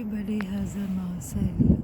Everybody has a mausoleum.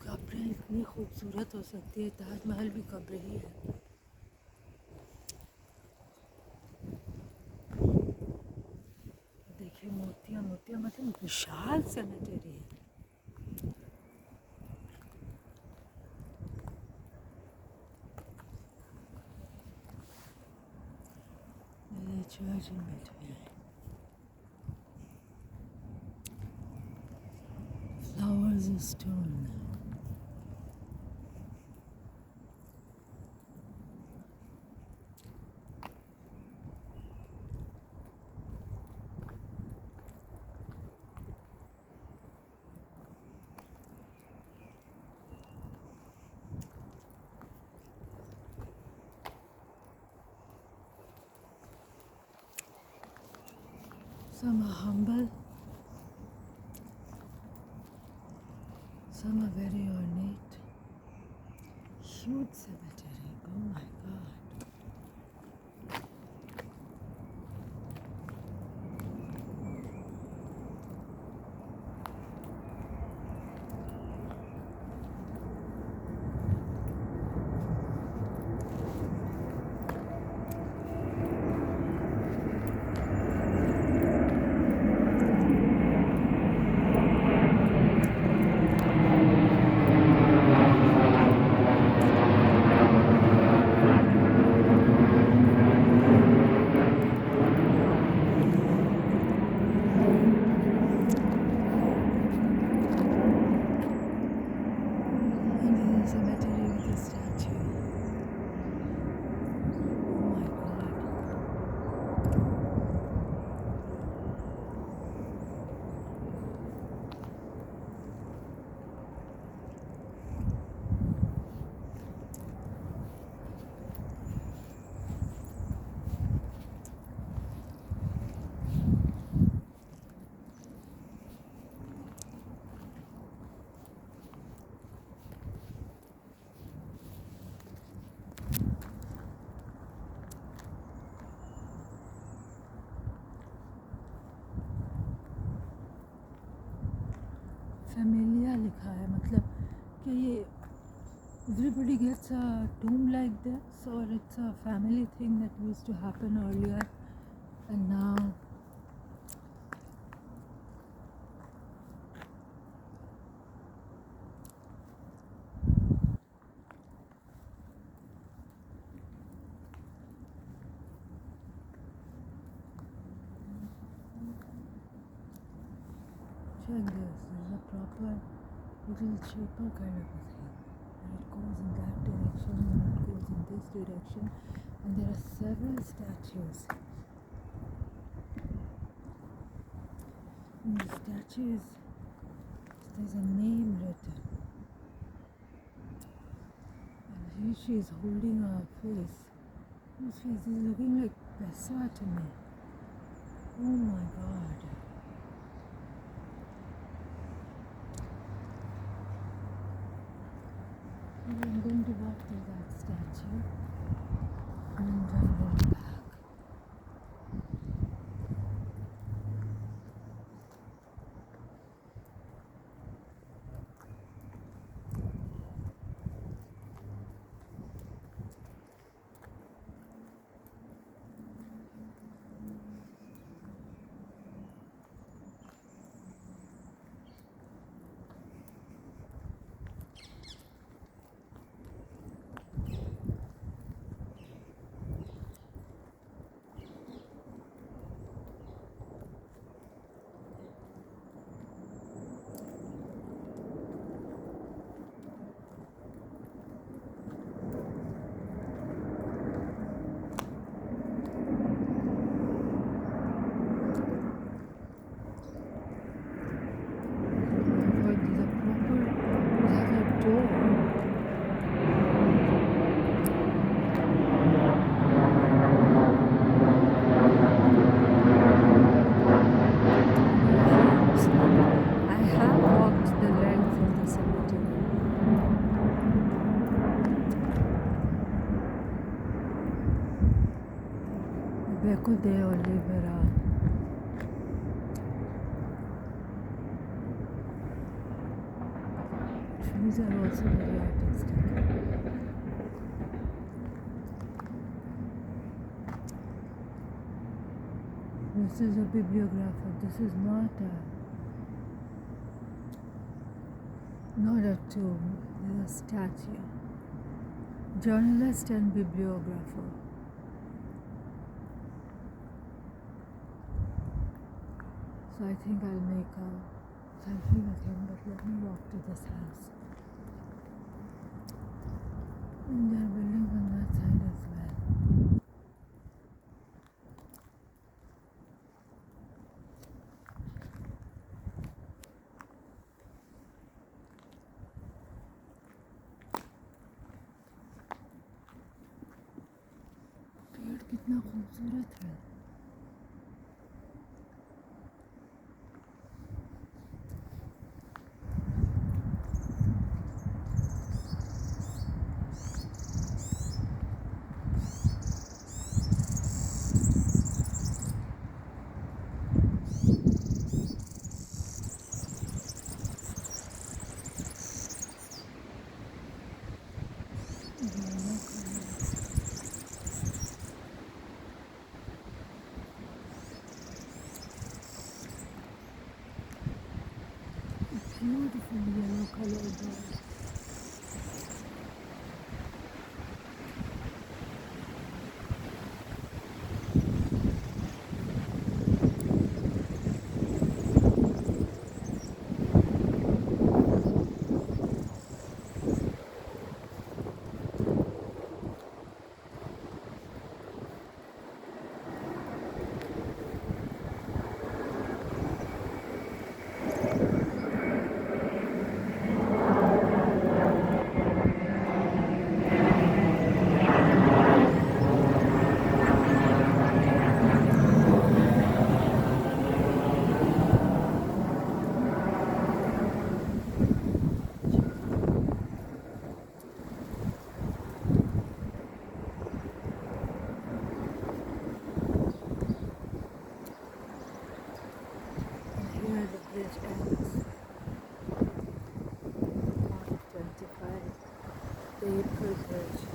कब्रें इतनी खूबसूरत हो सकती है, ताजमहल भी कब्र ही है। देखिए मोतियाँ मोतियाँ, मतलब विशाल सेमेटरी है। Church in between, flowers of stone. Some are humble, some are very ornate. Huge cemetery, oh my god. Cemetery with a statue. Oh my god. फेमिलिया लिखा है, मतलब कि ये everybody gets a tomb like this, or it's a family thing that used to happen earlier and now Check this. There's a proper little shaper kind of a thing. And it goes in that direction and it goes in this direction. And there are several statues. In the statues, there's a name written. And here she is holding her face. Whose face is looking like Pessoa to me. Oh my god. And I'm going to walk to that statue and then walk back. Becco de Oliveira. Trees are also very artistic. This is a bibliographer. This is not a tomb. This is a statue. Journalist and bibliographer. So I think I'll make a selfie with him, but let me walk to this house. And they're building on that side as well. पेड़ कितना खूबसूरत है. Beautiful yellow color bird. Here the bridge ends. March 25, the April bridge.